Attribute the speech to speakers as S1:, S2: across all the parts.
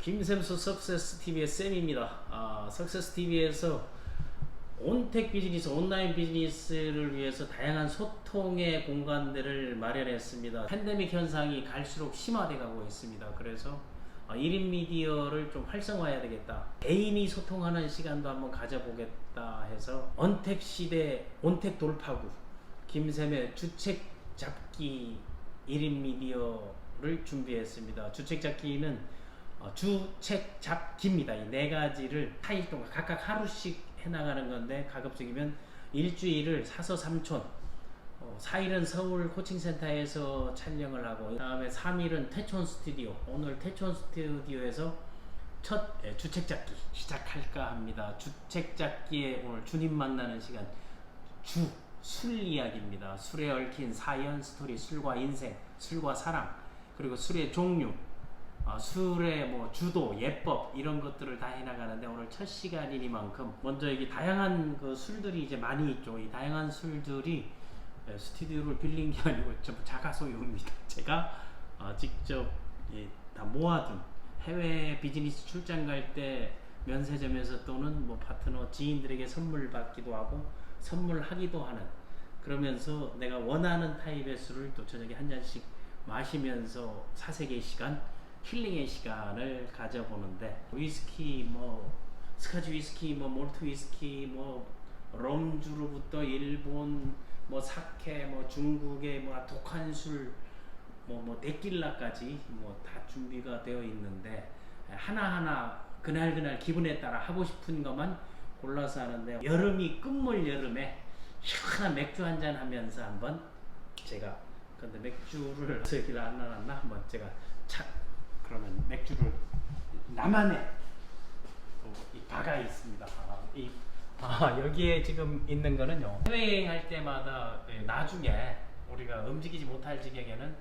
S1: 김샘수 석세스 TV의 쌤입니다. 석세스 TV에서 온택 비즈니스, 온라인 비즈니스를 위해서 다양한 소통의 공간들을 마련했습니다. 팬데믹 현상이 갈수록 심화돼 가고 있습니다. 그래서 1인 미디어를 좀 활성화해야 되겠다. 개인이 소통하는 시간도 한번 가져보겠다 해서 언택 시대 온택 돌파구 김샘의 주책 잡기 1인 미디어를 준비했습니다. 주책 잡기는 주책 잡기입니다. 이 네 가지를 4일 동안 각각 하루씩 해나가는 건데, 가급적이면 일주일을 사서 삼촌, 4일은 서울 코칭센터에서 촬영을 하고, 그 다음에 3일은 태촌 스튜디오, 오늘 태촌 스튜디오에서 첫 주책 잡기 시작할까 합니다. 주책 잡기에 오늘 주님 만나는 시간, 술 이야기입니다. 술에 얽힌 사연, 스토리, 술과 인생, 술과 사랑, 그리고 술의 종류, 술의 뭐 주도, 예법 이런 것들을 다 해나가는데, 오늘 첫 시간이니만큼 먼저 이게 다양한 그 술들이 이제 많이 있죠. 이 다양한 술들이 스튜디오를 빌린 게 아니고 전부 자가 소유입니다. 제가 직접 다 모아둔, 해외 비즈니스 출장 갈 때 면세점에서 또는 뭐 파트너 지인들에게 선물 받기도 하고 선물하기도 하는, 그러면서 내가 원하는 타입의 술을 또 저녁에 한 잔씩 마시면서 사색의 시간, 힐링의 시간을 가져보는데, 위스키, 뭐 스카치 위스키, 뭐 몰트 위스키, 뭐 럼주로부터 일본, 뭐 사케, 뭐 중국의 뭐 독한 술, 뭐 데킬라까지 뭐 다 준비가 되어 있는데, 하나하나 그날 기분에 따라 하고 싶은 것만 골라서 하는데, 여름이 끝물 여름에 시원한 맥주 한잔 하면서 한번 제가, 근데 맥주를 저기를 안 놔놨나 한번 제가 그러면 맥주를, 나만의 이 바가 있습니다. 여기에 지금 있는 거는요, 해외여행 할 때마다 나중에 우리가 움직이지 못할 지경에는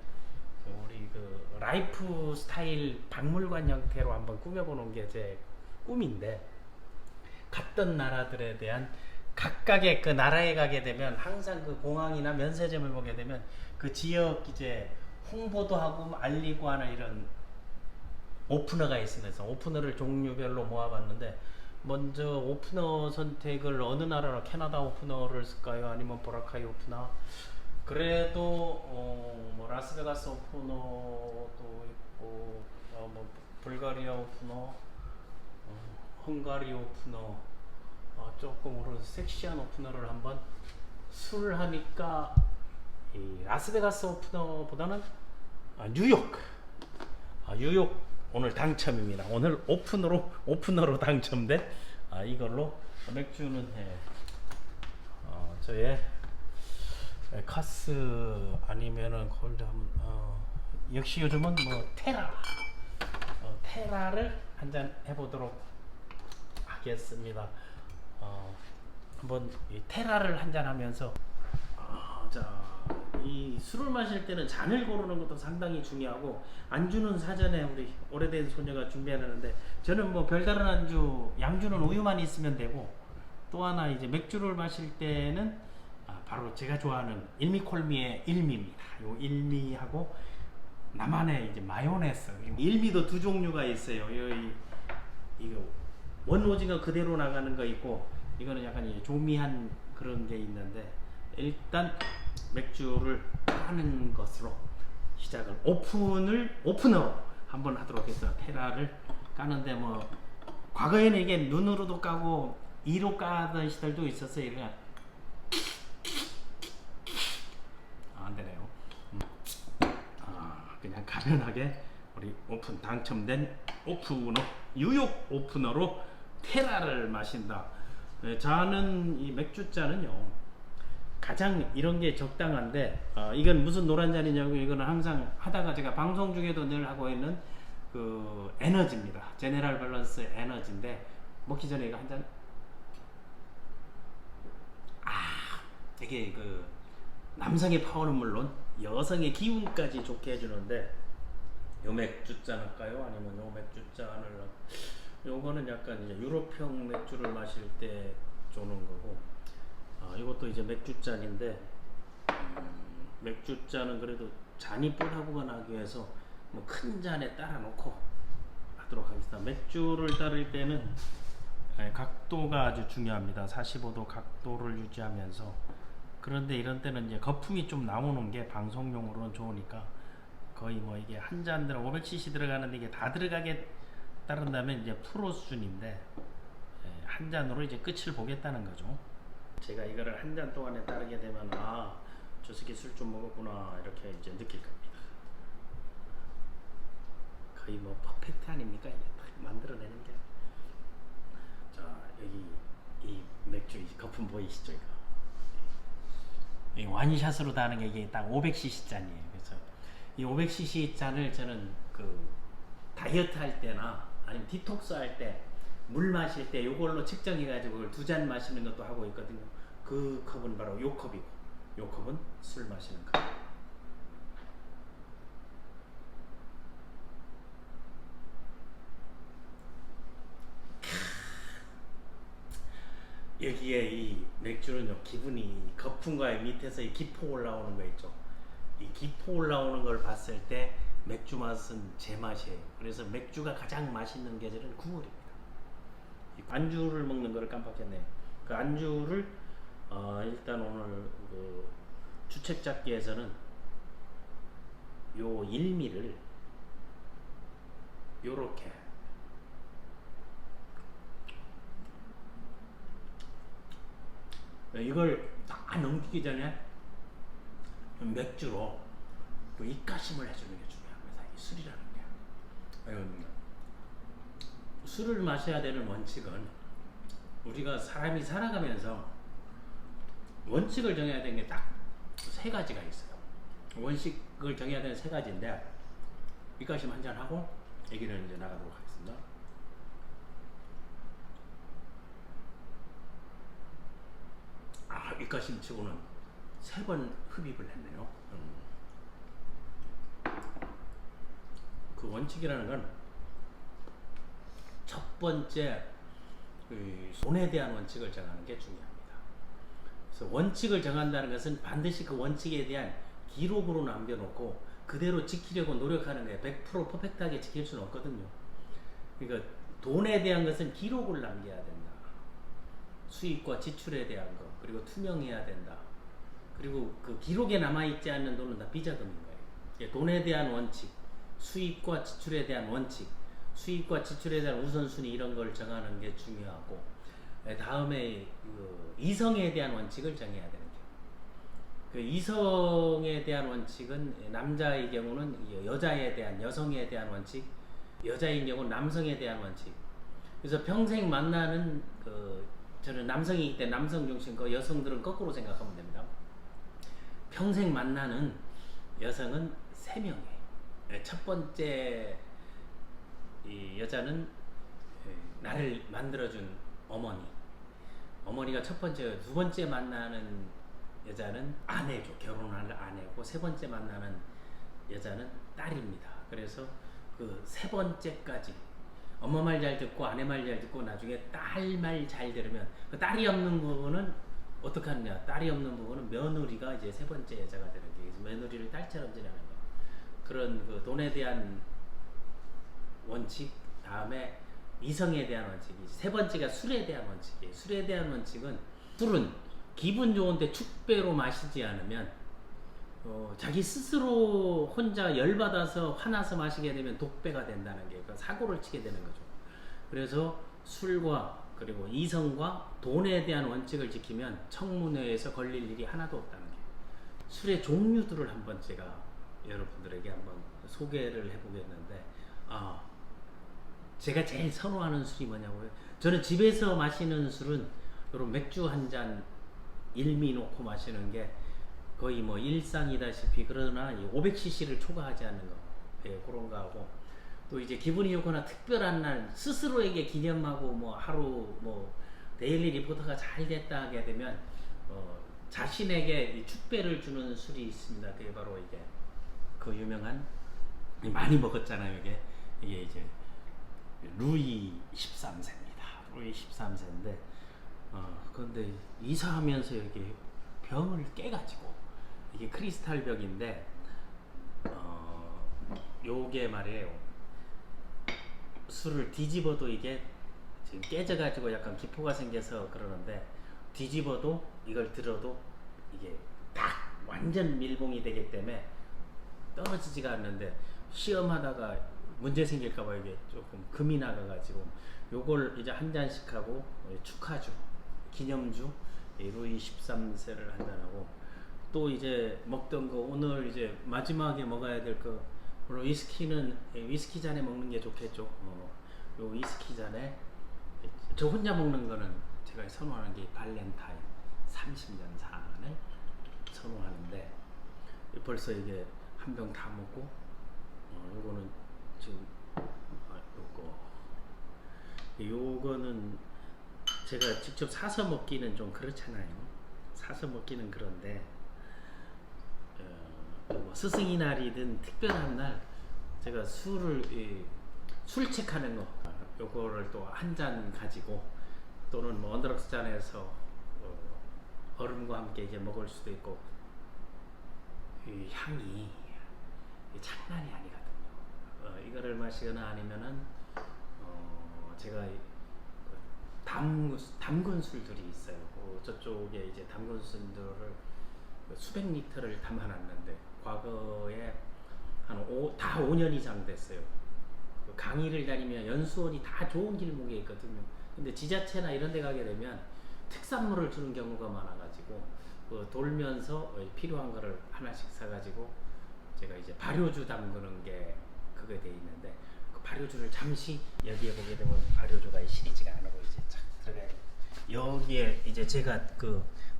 S1: 우리 그 라이프 스타일 박물관 형태로 한번 꾸며보는 게 제 꿈인데, 갔던 나라들에 대한 각각의 그 나라에 가게 되면 항상 그 공항이나 면세점을 보게 되면 그 지역 이제 홍보도 하고 알리고 하는 이런 오프너가 있습니다. 오프너를 종류별로 모아봤는데, 먼저 오프너 선택을 어느 나라로, 캐나다 오프너를 쓸까요? 아니면 보라카이 오프너? 그래도 뭐 라스베가스 오프너도 있고, 뭐 불가리아 오프너, 헝가리 오프너, 조금 오른 섹시한 오프너를 한번, 술 하니까 이 라스베가스 오프너보다는 뉴욕, 뉴욕 오늘 당첨입니다. 오늘 오프너로 당첨된 이걸로 맥주는 저의 카스 아니면은 골드, 역시 요즘은 뭐 테라를 한잔 해보도록 하겠습니다. 한번 이 테라를 한잔 하면서, 이 술을 마실 때는 잔을 고르는 것도 상당히 중요하고, 안주는 사전에 우리 오래된 소녀가 준비하는데, 저는 뭐 별다른 안주, 양주는 우유만 있으면 되고, 또 하나 이제 맥주를 마실 때는 바로 제가 좋아하는 일미콜미의 일미입니다. 요 일미하고 나만의 이제 마요네즈. 일미도 두 종류가 있어요. 이거 원오징어 그대로 나가는 거 있고, 이거는 약간 이제 조미한 그런 게 있는데, 일단 맥주를 까는 것으로 시작을, 오프너로 한번 하도록 해서 테라를 까는데, 뭐 과거에는 이게 눈으로도 까고 이로 까던 시절도 있었어요. 그냥 안 되네요. 그냥 가련하게 우리 오픈 당첨된 오프너, 뉴욕 오프너로 테라를 마신다. 저는 이 맥주잔은요, 가장 이런 게 적당한데, 이건 무슨 노란 잔이냐고, 이거는 항상 하다가 제가 방송 중에도 늘 하고 있는 그 에너지입니다. 제네럴 밸런스 에너지인데, 먹기 전에 이거 한 잔, 되게 그 남성의 파워는 물론 여성의 기운까지 좋게 해주는데, 요 맥주잔 할까요? 아니면 요 맥주잔을, 요거는 약간 이제 유럽형 맥주를 마실 때 조는 거고, 이것도 이제 맥주잔인데, 맥주잔은 그래도 잔이 뽀하고가 나기 위해서 뭐 큰 잔에 따라 놓고 하도록 하겠습니다. 맥주를 따를 때는 각도가 아주 중요합니다. 45도 각도를 유지하면서. 그런데 이런 때는 이제 거품이 좀 나오는 게 방송용으로는 좋으니까 거의 뭐 이게 한 잔들 500cc 들어가는데 이게 다 들어가게 따른다면 이제 프로 수준인데 한 잔으로 이제 끝을 보겠다는 거죠. 제가 이거를 한 잔 동안에 따르게 되면 저 새끼 술 좀 먹었구나 이렇게 이제 느낄 겁니다. 거의 뭐 퍼펙트 아닙니까 이게 딱 만들어내는 게. 자 여기 이 맥주 이 거품 보이시죠 이거. 이 완샷으로 다는 게 이게 딱 500cc 잔이에요. 그래서 이 500cc 잔을 저는 그 다이어트 할 때나 아니면 디톡스 할 때 물 마실 때 이걸로 측정해 가지고 그걸 2잔 마시는 것도 하고 있거든요. 그 컵은 바로 요 컵이고 요 컵은 술 마시는 컵. 여기에 이 맥주는요 기분이 거품과 밑에서 이 기포 올라오는 거 있죠. 이 기포 올라오는 걸 봤을 때 맥주 맛은 제 맛이에요. 그래서 맥주가 가장 맛있는 계절은 9월입니다. 안주를 먹는 거를 깜빡했네요. 그 안주를 일단 오늘 그 주책 잡기에서는 요 일미를 요렇게 이걸 다 넘기기 전에 맥주로 또 입가심을 해주는 게 중요합니다. 이 술이라는 게. 술을 마셔야 되는 원칙은 우리가 사람이 살아가면서 원칙을 정해야 되는 게 딱 세 가지가 있어요. 원칙을 정해야 되는 세 가지인데 입가심 한잔 하고 얘기를 이제 나가도록 하겠습니다. 입가심 치고는 3번 흡입을 했네요. 그 원칙이라는 건 첫 번째 돈에 대한 원칙을 정하는 게 중요합니다. 그래서 원칙을 정한다는 것은 반드시 그 원칙에 대한 기록으로 남겨놓고 그대로 지키려고 노력하는 거예요. 100% 퍼펙트하게 지킬 수는 없거든요. 그러니까 돈에 대한 것은 기록을 남겨야 된다. 수입과 지출에 대한 것, 그리고 투명해야 된다. 그리고 그 기록에 남아있지 않는 돈은 다 비자금인 거예요. 돈에 대한 원칙, 수입과 지출에 대한 원칙, 수입과 지출에 대한 우선순위 이런 걸 정하는 게 중요하고, 다음에 그 이성에 대한 원칙을 정해야 되는 게. 그 이성에 대한 원칙은 남자의 경우는 여자에 대한, 여성에 대한 원칙, 여자인 경우는 남성에 대한 원칙. 그래서 평생 만나는 저는 남성이기 때문에 남성 중심, 그 여성들은 거꾸로 생각하면 됩니다. 평생 만나는 여성은 3명이에요. 첫 번째 이 여자는 나를 만들어준 어머니가 첫 번째, 두 번째 만나는 여자는 아내죠. 결혼할 아내고, 세 번째 만나는 여자는 딸입니다. 그래서 그 세 번째까지 엄마 말 잘 듣고 아내 말 잘 듣고 나중에 딸 말 잘 들으면, 그 딸이 없는 부분은 어떻게 하느냐? 딸이 없는 부분은 며느리가 이제 세 번째 여자가 되는 게, 며느리를 딸처럼 지내는 거. 그런 그 돈에 대한 원칙, 다음에 이성에 대한 원칙이, 세 번째가 술에 대한 원칙이에요. 술에 대한 원칙은, 술은 기분 좋은데 축배로 마시지 않으면 자기 스스로 혼자 열받아서 화나서 마시게 되면 독배가 된다는 게, 그러니까 사고를 치게 되는 거죠. 그래서 술과 그리고 이성과 돈에 대한 원칙을 지키면 청문회에서 걸릴 일이 하나도 없다는 게. 술의 종류들을 한번 제가 여러분들에게 한번 소개를 해보겠는데, 제가 제일 선호하는 술이 뭐냐고요? 저는 집에서 마시는 술은 이런 맥주 한 잔 일미 놓고 마시는 게 거의 뭐 일상이다시피, 그러나 500cc를 초과하지 않는 거, 그런 거 하고, 또 이제 기분이 좋거나 특별한 날 스스로에게 기념하고 뭐 하루 뭐 데일리 리포터가 잘 됐다 하게 되면 자신에게 축배를 주는 술이 있습니다. 그게 바로 이게 그 유명한, 많이 먹었잖아요. 이게 이제 루이 13세입니다. 루이 13세인데, 그런데 이사하면서 이렇게 병을 깨가지고, 이게 크리스탈 벽인데, 요게 말이에요. 술을 뒤집어도 이게 지금 깨져가지고 약간 기포가 생겨서 그러는데, 뒤집어도 이걸 들어도 이게 딱 완전 밀봉이 되기 때문에 떨어지지가 않는데, 시험하다가 문제 생길까봐 이게 조금 금이 나가가지고 요걸 이제 한 잔씩 하고, 축하주, 기념주 루이 13세를 한 잔하고, 또 이제 먹던 거 오늘 이제 마지막에 먹어야 될 거, 물론 위스키는 위스키 잔에 먹는 게 좋겠죠. 요 위스키 잔에 저 혼자 먹는 거는 제가 선호하는 게 발렌타인 30년 산을 선호하는데, 벌써 이게 한 병 다 먹고, 요거는 지금 요거는 제가 직접 사서 먹기는 좀 그렇잖아요. 사서 먹기는 그런데, 뭐 스승의 날이든 특별한 날 제가 술 체크하는 거, 요거를 또 한 잔 가지고, 또는 뭐 언더럭스 잔에서 얼음과 함께 이제 먹을 수도 있고, 이 향이 장난이 아니거든요. 이거를 마시거나 아니면은 제가 담근 술들이 있어요. 저쪽에 이제 담근 술들을 수백 리터를 담아놨는데, 과거에 다 5년 이상 됐어요. 그 강의를 다니면 연수원이 다 좋은 길목에 있거든요. 근데 지자체나 이런 데 가게 되면 특산물을 주는 경우가 많아가지고, 돌면서 필요한 거를 하나씩 사가지고 제가 이제 발효주 담그는 게 그게 돼 있는데, 그 발효주를 잠시 여기에 보게 되면 발효주가 시리즈가 안 하고 이제 쫙 들어가요. 여기에 이제 제가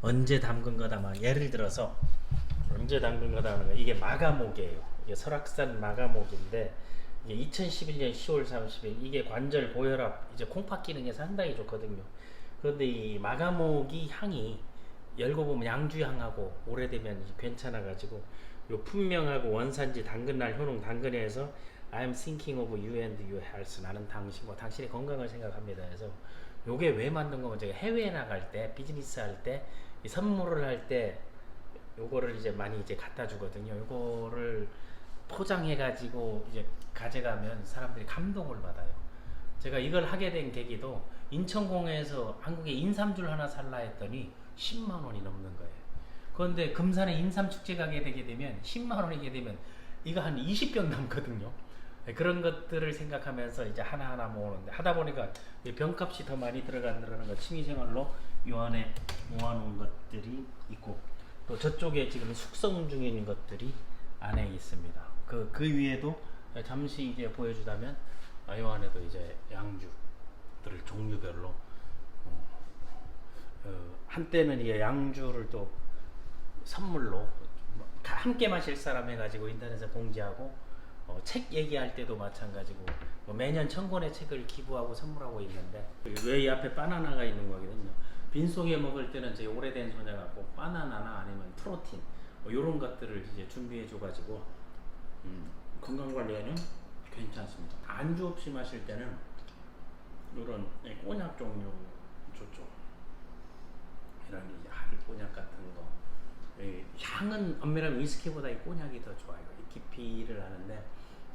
S1: 언제 담근 거다, 막 예를 들어서 언제 담근 거다 하는 거, 이게 마가목이에요. 이게 설악산 마가목인데, 이게 2011년 10월 30일, 이게 관절 고혈압 이제 콩팥 기능에 상당히 좋거든요. 그런데 이 마가목이 향이 열고 보면 양주향하고 오래되면 괜찮아가지고, 요 품명하고 원산지, 당근날, 효능, 당근에서 I'm thinking of you and your health, 나는 당신과 당신의 건강을 생각합니다 해서, 요게 왜 만든 거면, 제가 해외에 나갈 때, 비즈니스 할 때, 선물을 할 때 요거를 이제 많이 이제 갖다 주거든요. 요거를 포장해 가지고 이제 가져가면 사람들이 감동을 받아요. 제가 이걸 하게 된 계기도, 인천공항에서 한국에 인삼줄 하나 살라 했더니 10만 원이 넘는 거예요. 그런데 금산에 인삼 축제 가게 되게 되면 10만 원이게 되면 이거 한 20병 남거든요. 그런 것들을 생각하면서 이제 하나하나 모으는데, 하다 보니까 병값이 더 많이 들어간다는 거, 취미생활로 요 안에 모아놓은 것들이 있고, 또 저쪽에 지금 숙성 중인 것들이 안에 있습니다. 그 위에도 잠시 이제 보여주자면, 요 안에도 이제 양주들을 종류별로, 한때는 이게 양주를 또 선물로 함께 마실 사람 해가지고 인터넷에 공지하고, 책 얘기할 때도 마찬가지고, 매년 1000권의 책을 기부하고 선물하고 있는데, 왜 이 앞에 바나나가 있는 거거든요. 빈속에 먹을 때는 제 오래된 소냐 갖고 바나나나 아니면 프로틴 요런 것들을 이제 준비해 줘가지고 건강 관리에는 괜찮습니다. 안주 없이 마실 때는 요런 꼬냑 종류 좋죠. 이런 이제 하디 꼬냑 같은 거, 향은 엄밀한 위스키보다 이 꼬냑이 더 좋아요. 이 깊이를 아는데,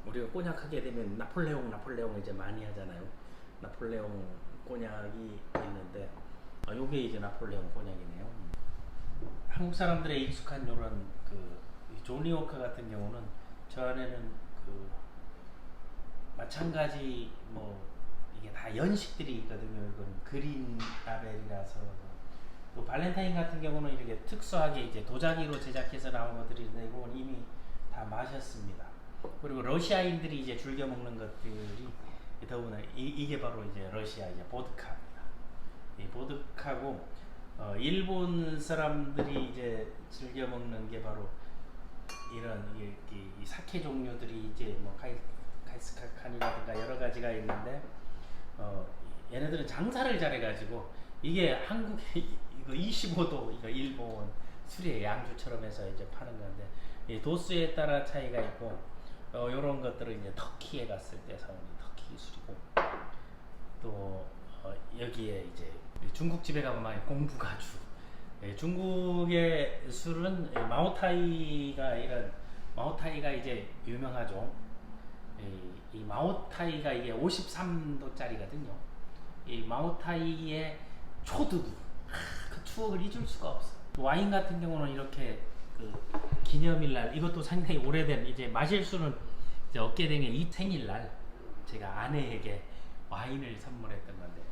S1: 우리가 꼬냑 하게 되면 나폴레옹 이제 많이 하잖아요. 나폴레옹 꼬냑이 있는데, 요게 이제 나폴레옹 꼬냑이네요. 한국 사람들의 익숙한 요런 조니 워커 같은 경우는 저 안에는 마찬가지 이게 다 연식들이 있거든요. 이건 그린 라벨이라서. 또 발렌타인 같은 경우는 이렇게 특수하게 이제 도자기로 제작해서 나온 것들이 있는데, 이건 이미 다 마셨습니다. 그리고 러시아인들이 이제 즐겨 먹는 것들이 더구나 이게 바로 이제 러시아 이제 보드카입니다. 이 보드카고, 일본 사람들이 이제 즐겨 먹는 게 바로 이런 이 사케 종류들이 이제 카이스카칸이라든가 여러 가지가 있는데, 얘네들은 장사를 잘해가지고, 이게 한국에 이거 25도 이거 일본 술의 양주처럼 해서 이제 파는 건데, 이 도수에 따라 차이가 있고, 요런 것들은 이제 터키에 갔을 때 사오는 터키 술이고, 또 여기에 이제 중국집에 가면 많이 공부가주, 중국의 술은 마오타이가 이제 유명하죠. 이 마오타이가 이게 53도짜리거든요. 이 마오타이의 초두부, 그 추억을 잊을 수가 없어. 와인 같은 경우는 이렇게 그 기념일날, 이것도 상당히 오래된, 이제 마실 수는 이제 얻게 되면 이 생일날 제가 아내에게 와인을 선물했던 건데,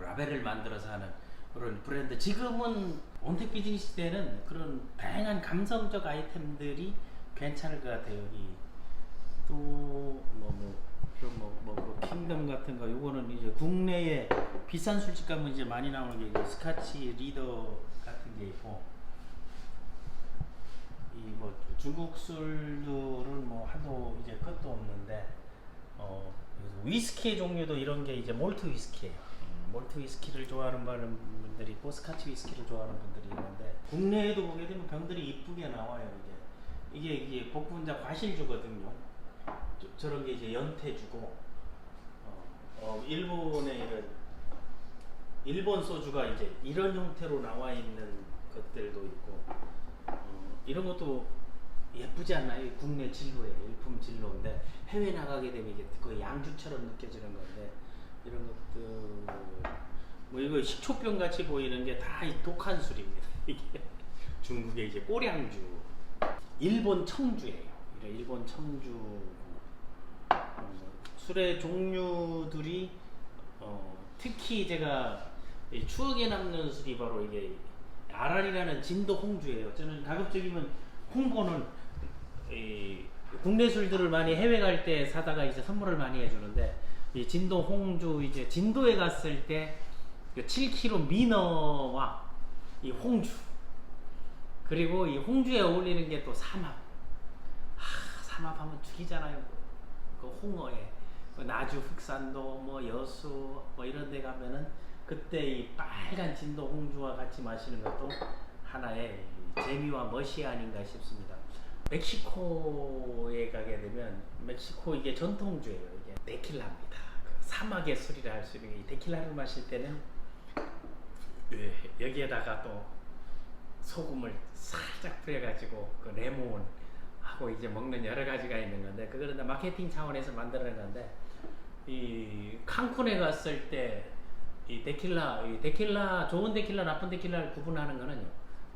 S1: 라벨을 만들어서 하는 그런 브랜드. 지금은 온택 비즈니스 때는 그런 다양한 감성적 아이템들이 괜찮을 것 같아요. 여기 또뭐 킹덤 같은 거, 요거는 이제 국내에 비싼 술집 가면 이제 많이 나오는 게 이제 스카치 리더 같은 게 있고, 이 뭐 중국 술들은 뭐 하도 이제 끝도 없는데, 위스키 종류도 이런 게 이제 몰트 위스키예요. 몰트 위스키를 좋아하는 분들이 있고 스카치 위스키를 좋아하는 분들이 있는데, 국내에도 보게 되면 병들이 이쁘게 나와요. 이게 복분자 과실주거든요. 저런 게 이제 연태주고, 일본의 일본 소주가 이제 이런 형태로 나와 있는 것들도 있고, 이런 것도 예쁘지 않나요? 국내 진로에 일품 진로인데 해외 나가게 되면 이게 거의 양주처럼 느껴지는 건데, 이런 것들 뭐 이거 식초병 같이 보이는 게 다 독한 술입니다. 이게 중국의 이제 꼬량주, 일본 청주예요. 일본 청주. 술의 종류들이 특히 제가 추억에 남는 술이 바로 이게 아랄이라는 진도 홍주예요. 저는 가급적이면 홍보는 국내 술들을 많이 해외 갈 때 사다가 이제 선물을 많이 해주는데, 이 진도 홍주, 이제 진도에 갔을 때 7kg 민어와 이 홍주, 그리고 이 홍주에 어울리는 게 또 삼합. 삼합하면 죽이잖아요. 그 홍어에 나주 흑산도 뭐 여수 뭐 이런 데 가면은 그때 이 빨간 진도 홍주와 같이 마시는 것도 하나의 재미와 멋이 아닌가 싶습니다. 멕시코에 가게 되면, 멕시코 이게 전통주예요. 이게 데킬라입니다. 그 사막의 술이라 할 수 있는 이 데킬라를 마실 때는 여기에다가 또 소금을 살짝 뿌려가지고 그 레몬 하고 이제 먹는 여러 가지가 있는 건데, 그거는 다 마케팅 차원에서 만들어낸 건데, 이 칸쿤에 갔을 때 이 데킬라 좋은 데킬라 나쁜 데킬라를 구분하는 거는요,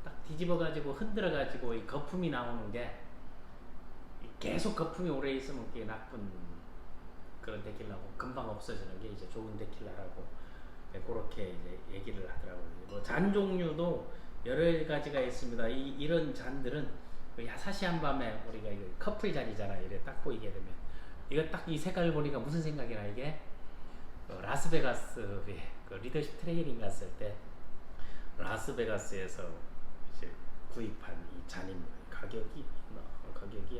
S1: 딱 뒤집어 가지고 흔들어 가지고 이 거품이 나오는 게, 계속 거품이 오래 있으면 그게 나쁜 그런 데킬라고, 금방 없어지는 게 이제 좋은 데킬라라고, 그렇게 이제 얘기를 하더라고요. 뭐 잔 종류도 여러 가지가 있습니다. 이런 잔들은 그 야사시한 밤에 우리가 이거 커플 잔이잖아요. 이래 딱 보이게 되면, 이거 딱 이 색깔 보니까 무슨 생각이 나, 이게 라스베가스에 그 리더십 트레이닝 갔을 때 라스베가스에서 이제 구입한 이 잔입니다. 가격이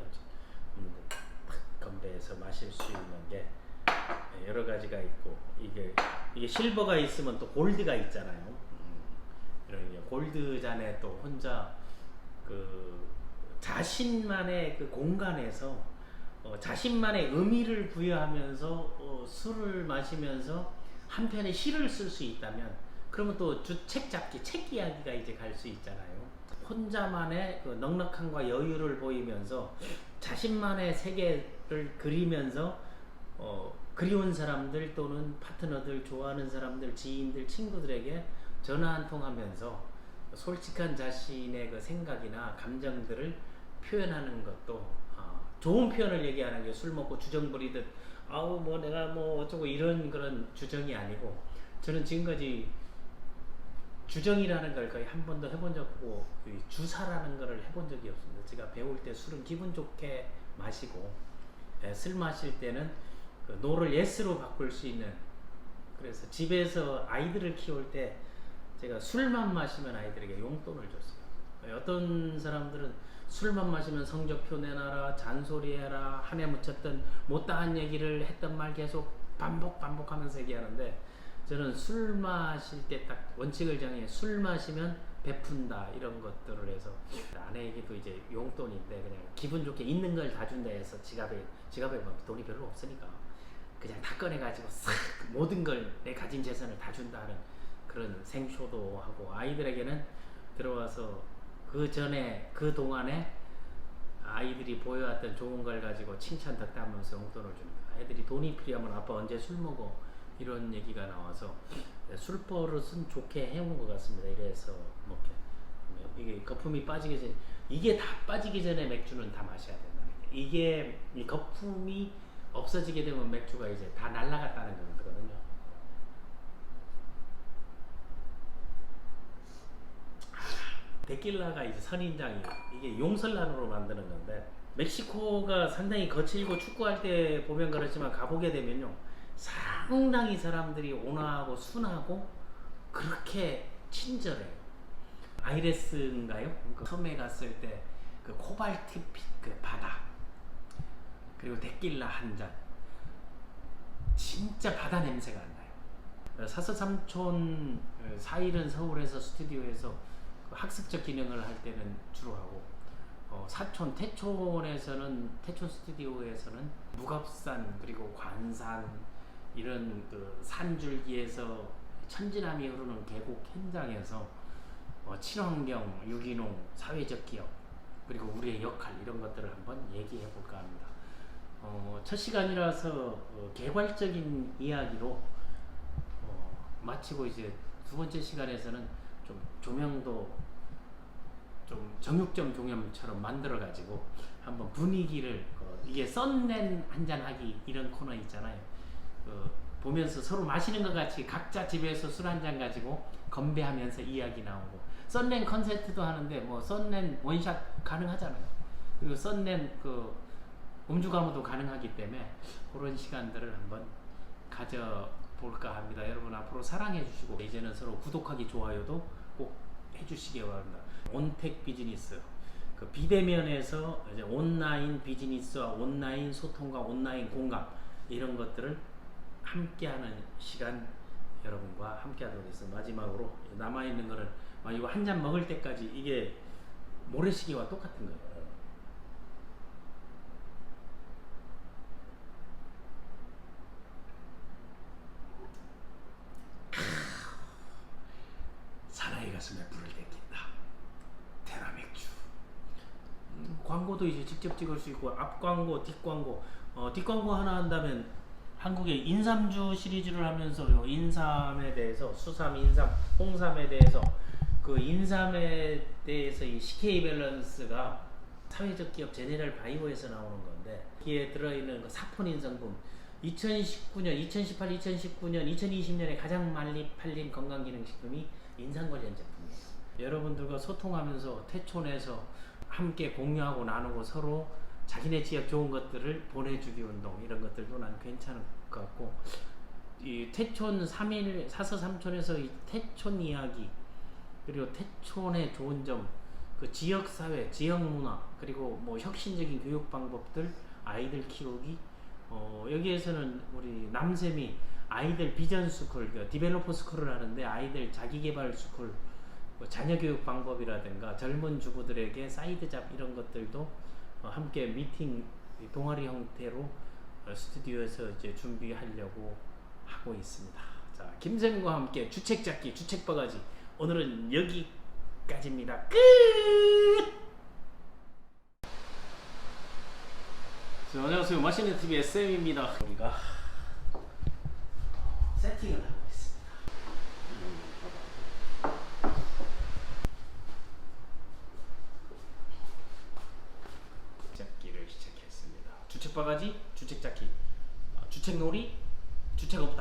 S1: 아주 건배해서 마실 수 있는 게 여러 가지가 있고, 이게 실버가 있으면 또 골드가 있잖아요. 이런 골드 잔에 또 혼자 그 자신만의 그 공간에서 자신만의 의미를 부여하면서 술을 마시면서 한편의 시를 쓸 수 있다면, 그러면 또 책 잡기, 책 이야기가 이제 갈 수 있잖아요. 혼자만의 그 넉넉함과 여유를 보이면서 자신만의 세계를 그리면서 그리운 사람들 또는 파트너들, 좋아하는 사람들, 지인들, 친구들에게 전화 한 통 하면서 솔직한 자신의 그 생각이나 감정들을 표현하는 것도, 좋은 표현을 얘기하는 게 술 먹고 주정 부리듯 아우 뭐 내가 뭐 어쩌고 이런 그런 주정이 아니고, 저는 지금까지 주정이라는 걸 거의 한 번도 해본 적 없고, 주사라는 거를 해본 적이 없습니다. 제가 배울 때 술은 기분 좋게 마시고, 술 마실 때는 그 노를 예스로 바꿀 수 있는, 그래서 집에서 아이들을 키울 때 제가 술만 마시면 아이들에게 용돈을 줬어요. 어떤 사람들은 술만 마시면 성적표 내놔라, 잔소리해라, 한 해 묻혔던 못다한 얘기를 했던 말 계속 반복하면서 얘기하는데, 저는 술 마실 때 딱 원칙을 정해, 술 마시면 베푼다, 이런 것들을 해서 아내에게도 이제 용돈인데 그냥 기분 좋게 있는 걸 다 준다 해서, 지갑에 돈이 별로 없으니까 그냥 다 꺼내가지고 싹 모든 걸, 내 가진 재산을 다 준다는 그런 생쇼도 하고, 아이들에게는 들어와서 그 전에 그 동안에 아이들이 보여왔던 좋은 걸 가지고 칭찬 덕담하면서 용돈을 줍니다. 애들이 돈이 필요하면 아빠 언제 술 먹어? 이런 얘기가 나와서 술버릇은 좋게 해온 것 같습니다. 이래서 먹게. 이게 거품이 빠지기 전에, 이게 다 빠지기 전에 맥주는 다 마셔야 된다. 이게 이 거품이 없어지게 되면 맥주가 이제 다 날아갔다는 거거든요. 데킬라가 이제 선인장이에요. 이게 용설란으로 만드는 건데, 멕시코가 상당히 거칠고 축구할 때 보면 그렇지만 가보게 되면요, 상당히 사람들이 온화하고 순하고 그렇게 친절해요. 아이레스인가요? 그 섬에 갔을 때 그 코발트빛 그 바다, 그리고 데킬라 한 잔, 진짜 바다 냄새가 안 나요. 사서삼촌 4일은 서울에서 스튜디오에서 학습적 기능을 할 때는 주로 하고, 사촌 태촌에서는, 태촌 스튜디오에서는 무갑산 그리고 관산 이런 그 산줄기에서 천지남이 흐르는 계곡 현장에서 친환경, 유기농, 사회적 기업, 그리고 우리의 역할, 이런 것들을 한번 얘기해 볼까 합니다. 첫 시간이라서 개괄적인 이야기로 마치고, 이제 두 번째 시간에서는 좀 조명도 좀 정육점 조명처럼 만들어 가지고 한번 분위기를, 이게 썬넨 한잔 하기 이런 코너 있잖아요. 보면서 서로 마시는 것 같이 각자 집에서 술 한잔 가지고 건배하면서 이야기 나오고, 썬넨 컨셉도 하는데 뭐 썬넨 원샷 가능하잖아요. 그리고 썬넨 그 음주 가무도 가능하기 때문에 그런 시간들을 한번 가져볼까 합니다. 여러분 앞으로 사랑해 주시고, 이제는 서로 구독하기, 좋아요도 꼭 해주시기 바랍니다. 온택 비즈니스, 그 비대면에서 이제 온라인 비즈니스와 온라인 소통과 온라인 공감, 이런 것들을 함께하는 시간 여러분과 함께하도록 하겠습니다. 마지막으로 남아있는 거는 이거 한 잔 먹을 때까지 이게 모래시계와 똑같은 거예요. 사나이 가슴에 불을 떼낀다. 테라 맥주. 광고도 이제 직접 찍을 수 있고, 앞 광고, 뒷 광고. 뒷 광고 하나 한다면, 한국의 인삼주 시리즈를 하면서 인삼에 대해서, 수삼, 인삼, 홍삼에 대해서, 그 인삼에 대해서 이 CK 밸런스가 사회적 기업 제네럴 바이오에서 나오는 건데, 여기에 들어있는 그 사포닌 성분, 2019년, 2018, 2019년, 2020년에 가장 많이 팔린 건강기능식품이 인삼 관련 제품이에요. 여러분들과 소통하면서 태촌에서 함께 공유하고 나누고 서로 자기네 지역 좋은 것들을 보내주기 운동, 이런 것들도 난 괜찮을 것 같고, 이 태촌 3일 사서 삼촌에서 이 태촌 이야기, 그리고 태촌의 좋은 점, 그 지역사회, 지역문화, 그리고 뭐 혁신적인 교육 방법들, 아이들 키우기, 여기에서는 우리 남쌤이 아이들 비전 스쿨, 디벨로퍼 스쿨을 하는데, 아이들 자기개발 스쿨, 자녀 교육 방법이라든가 젊은 주부들에게 사이드 잡, 이런 것들도 함께 미팅 동아리 형태로 스튜디오에서 이제 준비하려고 하고 있습니다. 자, 김쌤과 함께 주책 잡기, 주책 바가지, 오늘은 여기까지입니다. 끝! 자, 안녕하세요. 맛있는 TV의 쌤입니다. 우리가 세팅을 하고 있습니다. 잡기를 시작했습니다. 주책 바가지, 주책 잡기, 주책 놀이, 주책 없다.